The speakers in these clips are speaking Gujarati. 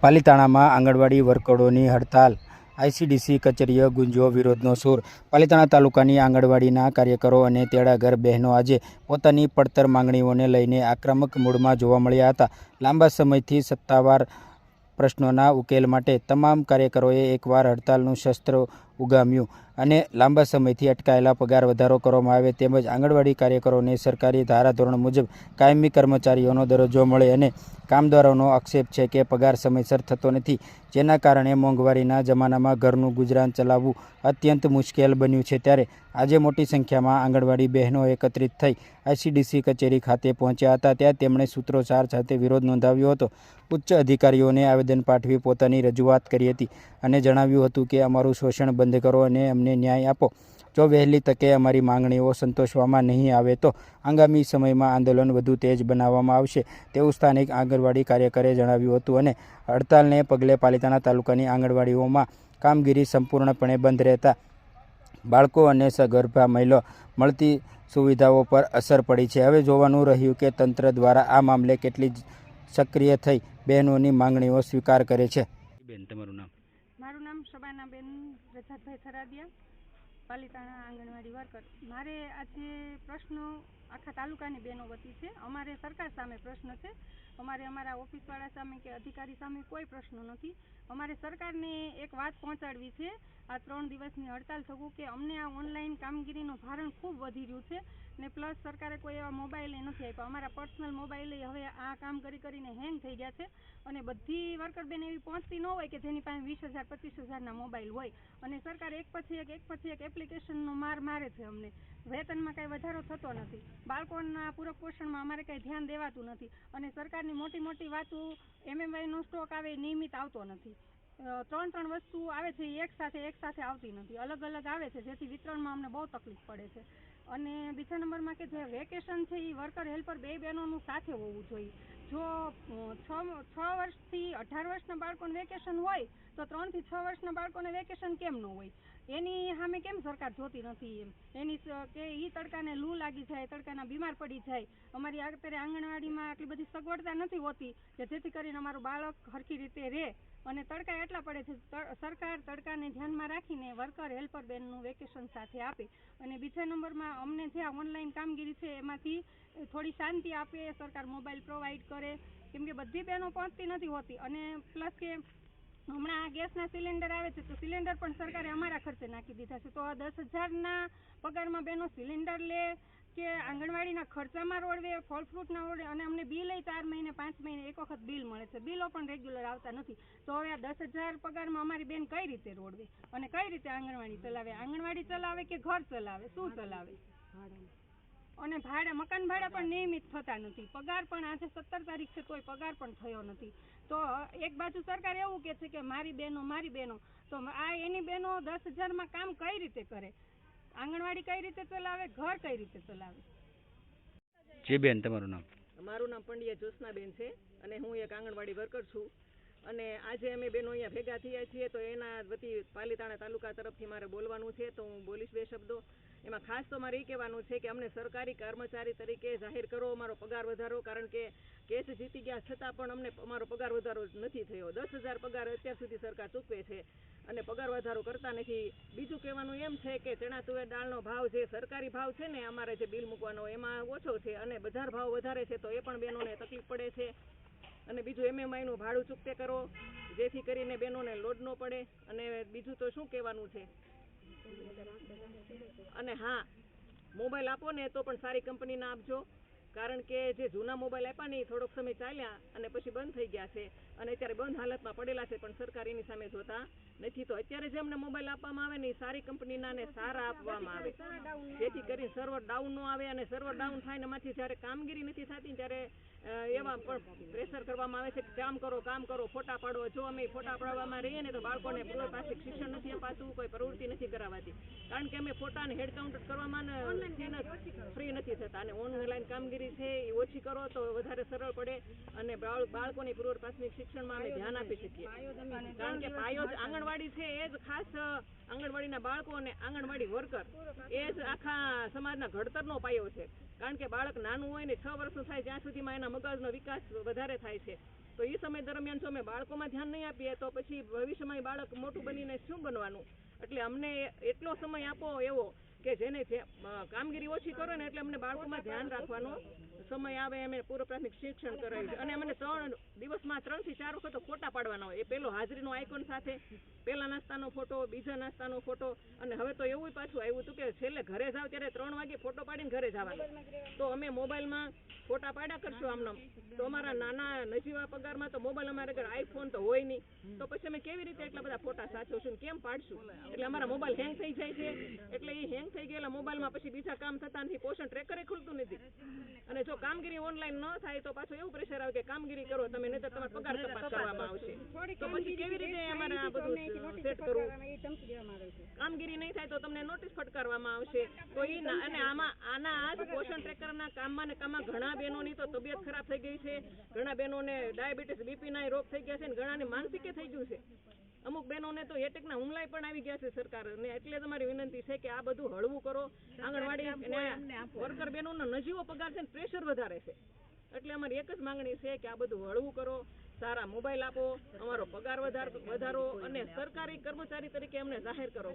પાલિતાણામાં આંગણવાડી વર્કરોની હડતાલ, આઈસીડીસી કચેરીએ ગુંજ્યો વિરોધનો સૂર। પાલિતાણા તાલુકાની આંગણવાડીના કાર્યકરો અને તેડાગર બહેનો આજે પોતાની પડતર માંગણીઓને લઈને આક્રમક મૂડમાં જોવા મળ્યા હતા। લાંબા સમયથી સત્તાવાર પ્રશ્નોના ઉકેલ માટે તમામ કાર્યકરોએ એકવાર હડતાલનું શસ્ત્ર ઉગામ્યું અને લાંબા સમયથી અટકાયેલા પગાર વધારો કરવામાં આવે તેમજ આંગણવાડી કાર્યકરોને સરકારી ધારાધોરણ મુજબ કાયમી કર્મચારીઓનો દરજ્જો મળે અને કામદારોનો આક્ષેપ છે કે પગાર સમયસર થતો નથી, જેના કારણે મોંઘવારીના જમાનામાં ઘરનું ગુજરાન ચલાવવું અત્યંત મુશ્કેલ બન્યું છે। ત્યારે આજે મોટી સંખ્યામાં આંગણવાડી બહેનો એકત્રિત થઈ આઈસીડીસી કચેરી ખાતે પહોંચ્યા હતા। ત્યાં તેમણે સૂત્રોચ્ચાર સાથે વિરોધ નોંધાવ્યો હતો, ઉચ્ચ અધિકારીઓને આવેદન પાઠવી પોતાની રજૂઆત કરી હતી અને જણાવ્યું હતું કે અમારું શોષણ બંધ કરો અને અમને ન્યાય આપો। જો વહેલી તકે અમારી માંગણીઓ સંતોષવામાં નહીં આવે તો આગામી સમયમાં આંદોલન વધુ તેજ બનાવવામાં આવશે તેવું સ્થાનિક આંગણવાડી કાર્યકરે જણાવ્યું હતું અને હડતાલને પગલે પાલિતાણા તાલુકાની આંગણવાડીઓમાં કામગીરી સંપૂર્ણપણે બંધ રહેતા બાળકો અને સગર્ભા મહિલાઓ મળતી સુવિધાઓ પર અસર પડી છે। હવે જોવાનું રહ્યું કે તંત્ર દ્વારા આ મામલે કેટલી સક્રિય થઈ બહેનોની માંગણીઓ સ્વીકાર કરે છે। બેન, તમારું નામ? મારું નામ શબાનાબેન રજાકભાઈ થરાદિયા, પાલિતાણા આંગણવાડી વર્કર। મારે આજે પ્રશ્નો આખા તાલુકાની બહેનો વતી છે। અમારે સરકાર સામે પ્રશ્ન છે, અમારે અમારા ઓફિસવાળા સામે કે અધિકારી સામે કોઈ પ્રશ્ન નથી। અમારે સરકારને એક વાત પહોંચાડવી છે આ 3 દિવસની હડતાલ થવું કે અમને આ ઓનલાઈન કામગીરીનું ભારણ ખૂબ વધી રહ્યું છે ને પ્લસ સરકારે કોઈ એવા મોબાઈલ નથી આપ્યા। અમારા પર્સનલ મોબાઈલ હવે આ કામ કરીને હેંગ થઈ ગયા છે અને બધી વર્કર બેન એવી પહોંચતી ન હોય કે જેની પાસે 20,000 25,000ના મોબાઈલ હોય અને સરકાર એક પછી એક એપ્લિકેશનનો માર મારે છે। અમને વેતનમાં કાંઈ વધારો થતો નથી, બાળકોના પૂરક પોષણમાં અમારે કાંઈ ધ્યાન દેવાતું નથી અને સરકારની મોટી વાતો MMYનો સ્ટોક આવે નિયમિત આવતો નથી। 3 વસ્તુ આવે છે એક સાથે આવતી નથી, અલગ આવે છે, જેથી વિતરણમાં અમને બહુ તકલીફ પડે છે। અને બીજા નંબરમાં કે જે વેકેશન છે એ વર્કર હેલ્પર બે બહેનોનું સાથે હોવું જોઈએ। જો 6 વર્ષથી 18 વર્ષના બાળકોને વેકેશન હોય તો 3 થી 6 વર્ષના બાળકોને વેકેશન કેમ ન હોય? એની સામે કેમ સરકાર જોતી નથી? એની કે એ તડકાને લૂ લાગી જાય, તડકાના બીમાર પડી જાય। અમારી અત્યારે આંગણવાડીમાં આટલી બધી સગવડતા નથી હોતી કે જેથી કરીને અમારું બાળક સરખી રીતે રહે અને તડકા એટલા પડે છે, સરકાર તડકાને ધ્યાનમાં રાખીને વર્કર હેલ્પર બેનનું વેકેશન સાથે આપે। અને બીજા નંબરમાં અમને જે આ ઓનલાઈન કામગીરી છે એમાંથી થોડી શાંતિ આપે, સરકાર મોબાઈલ પ્રોવાઈડ કરે, કેમ કે બધી બહેનો પહોંચતી નથી હોતી અને પ્લસ કે હમણાં આ ગેસના સિલિન્ડર આવે છે તો સિલિન્ડર પણ સરકારે અમારા ખર્ચે નાખી દીધા છે। તો આ 10,000ના પગારમાં બહેનો સિલિન્ડર લે કે આંગણવાડીના ખર્ચામાં રોડવે, ફળ ફ્રૂટના રોડવે અને અમને બિલ 4 મહિને 5 મહિને એક વખત બિલ મળે છે, બિલો પણ રેગ્યુલર આવતા નથી। તો હવે આ 10,000 પગારમાં અમારી બેન કઈ રીતે રોડવે અને કઈ રીતે આંગણવાડી ચલાવે? આંગણવાડી ચલાવે કે ઘર ચલાવે? શું ચલાવે? અને મકાન ભાડા પણ નિયમિત થતા નથી, પગાર પણ આજે 17 તારીખ છે તોય પગાર પણ થયો નથી। તો એક બાજુ સરકાર એવું કહે છે કે મારી બહેનો તો આ એની બહેનો 10,000માં કામ કઈ રીતે કરે? આંગણવાડી કઈ રીતે ચલાવે? ઘર કઈ રીતે ચલાવે? જી બેન, તમારું નામ? મારું નામ પંડ્યા જ્યોત્સનાબેન છે અને હું એક આંગણવાડી વર્કર છું અને આજે અમે બહેનો અહીંયા ભેગા થયા છીએ તો એના વતી પાલિતાણા તાલુકા તરફથી મારે બોલવાનું છે તો હું બોલીશ 2 શબ્દો। એમાં ખાસ તો મારે એ કહેવાનું છે કે અમને સરકારી કર્મચારી તરીકે જાહેર કરો અમારો પગાર વધારો, કારણ કે કેસ જીતી ગયા છતાં પણ અમને અમારો પગાર વધારો નથી થયો। 10,000 પગાર અત્યાર સુધી સરકાર ચૂકવે છે અને પગાર વધારો કરતા નથી। બીજું કહેવાનું એમ છે કે ચણા તુવેર દાળનો ભાવ જે સરકારી ભાવ છે ને અમારે જે બિલ મૂકવાનો એમાં ઓછો છે અને બજાર ભાવ વધારે છે તો એ પણ બહેનોને તકલીફ પડે છે। અને બીજું MMYનું ભાડું ચૂકતે કરો જેથી કરીને બહેનોને લોડ ન પડે। અને બીજું તો શું કહેવાનું છે? અને હા, મોબાઈલ આપો ને તો પણ સારી કંપનીના આપજો, કારણ કે જે જૂના મોબાઈલ આપ્યા ને થોડોક સમય ચાલ્યા અને પછી બંધ થઈ ગયા છે અને અત્યારે બંધ હાલતમાં પડેલા છે પણ સરકાર એની સામે જોતા નથી। તો અત્યારે જે અમને મોબાઈલ આપવામાં આવે ને એ સારી કંપનીના ને સારા આપવામાં આવે જેથી કરીને સર્વર ડાઉન ન આવે અને સર્વર ડાઉન થાય ને એમાંથી જ્યારે કામગીરી નથી થતી ત્યારે એવા પણ પ્રેશર કરવામાં આવે છે કે કામ કરો, ફોટા પાડો। જો અમે ફોટા પાડવામાં રહીએ ને તો બાળકોને પૂર્વ પાછળ શિક્ષણ નથી અપાતું, કોઈ પ્રવૃત્તિ નથી કરાવાતી, કારણ કે અમે ફોટા અને હેડ કાઉન્ટ કરવામાં ફ્રી નથી થતા અને ઓનલાઈન કામગીરી છે એ ઓછી કરો તો વધારે સરળ પડે અને બાળકોની પૂર્વ પ્રાથમિક શિક્ષણમાં અમે ધ્યાન આપી શકીએ। કારણ કે પાયો જ આંગણવાડી છે, એ જ ખાસ આંગણવાડીના બાળકો અને આંગણવાડી વર્કર એ જ આખા સમાજના ઘડતરનો પાયો છે। કારણ કે બાળક નાનું હોય ને 6 વર્ષનું થાય ત્યાં સુધીમાં એના મગજનો વિકાસ વધારે થાય છે તો એ સમય દરમિયાન જો અમે બાળકોમાં ધ્યાન નહીં આપીએ તો પછી ભવિષ્યમાં એ બાળક મોટું બનીને શું બનવાનું. એટલે અમને એટલો સમય આપો એવો કે જેને કામગીરી ઓછી કરો ને એટલે અમને બાળકોમાં ધ્યાન રાખવાનો સમય આવે. અમે પૂર્વ પ્રાથમિક શિક્ષણ કરાવ્યું છે અને અમને 3 દિવસમાં 3 થી 4 વખત ફોટા પાડવાના હોય. એ પેલો હાજરીનો આઇકોન સાથે પહેલા નાસ્તાનો ફોટો, બીજા નાસ્તાનો ફોટો, અને હવે તો એવું પાછું આવ્યું હતું કે છેલ્લે ઘરે જાવ ત્યારે 3 વાગે ફોટો પાડીને ઘરે જવાનું. તો અમે મોબાઈલમાં ફોટા પાડ્યા કરશું આમનો, તો અમારા નાના નજીવા પગારમાં તો મોબાઈલ અમારે ઘરે આઈફોન તો હોય નહીં, તો પછી અમે કેવી રીતે એટલા બધા ફોટા સાચવશું ને કેમ પાડશું? એટલે અમારા મોબાઈલ હેંગ થઈ જાય છે. એટલે એ હેંગ થઈ ગયેલા મોબાઈલમાં પછી બીજા કામ થતા નથી, પોષણ ટ્રેકરે ખુલતું નથી. અને જો કામગીરી ઓનલાઈન ન થાય તો પાછું એવું પ્રેશર આવે કે કામગીરી કરો તમે, નહીં તો તમારે પગાર કપાત કરવામાં આવશે. તો પછી કેવી રીતે અમારે આ બધું સેટ કરવું? કામગીરી નહીં થાય તો તમને નોટિસ ફટકારવામાં આવશે. તો એ અને આના આજ પોષણ ટ્રેકરના કામમાં ને કામમાં ઘણા બહેનોની તો તબિયત ખરાબ થઈ ગઈ છે, ઘણા બહેનોને ડાયાબિટીસ, બીપીના રોગ થઈ ગયા છે, ને ઘણાને માનસિકે થઈ ગયું છે. અમુક બહેનોને તો એટેકના હુમલા પણ આવી ગયા છે સરકારને. એટલે તમારી વિનંતી છે કે આ બધું હળવું કરો. આંગણવાડી વર્કર બહેનોનો નજીવો પગાર છે ને પ્રેશર વધારે છે. એટલે અમારી એક જ માંગણી છે કે આ બધું હળવું કરો, સારા મોબાઈલ આપો, અમારો પગાર વધારો અને સરકારી કર્મચારી તરીકે અમને જાહેર કરો.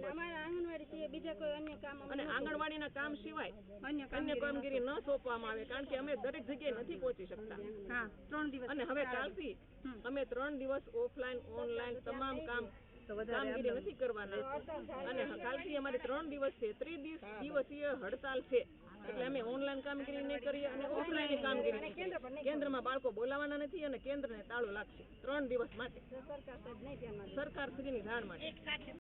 અને આંગણવાડીના કામ સિવાય અન્ય કામગીરી ન સોંપવામાં આવે, કારણ કે અમે દરેક જગ્યાએ નથી પહોંચી શકતા. અને હવે કાલથી અમે 3 દિવસ ઓફલાઈન ઓનલાઈન તમામ કામગીરી નથી કરવાના. અને કાલથી અમારે 3 દિવસ છે, 30 દિવસીય હડતાલ છે. એટલે અમે ઓનલાઈન કામગીરી નહીં કરીએ અને ઓફલાઈન કામગીરી. કેન્દ્રમાં બાળકો બોલાવાના નથી અને કેન્દ્રને તાળું લાગશે 3 દિવસ માટે, સરકાર શ્રીની જાણ માટે.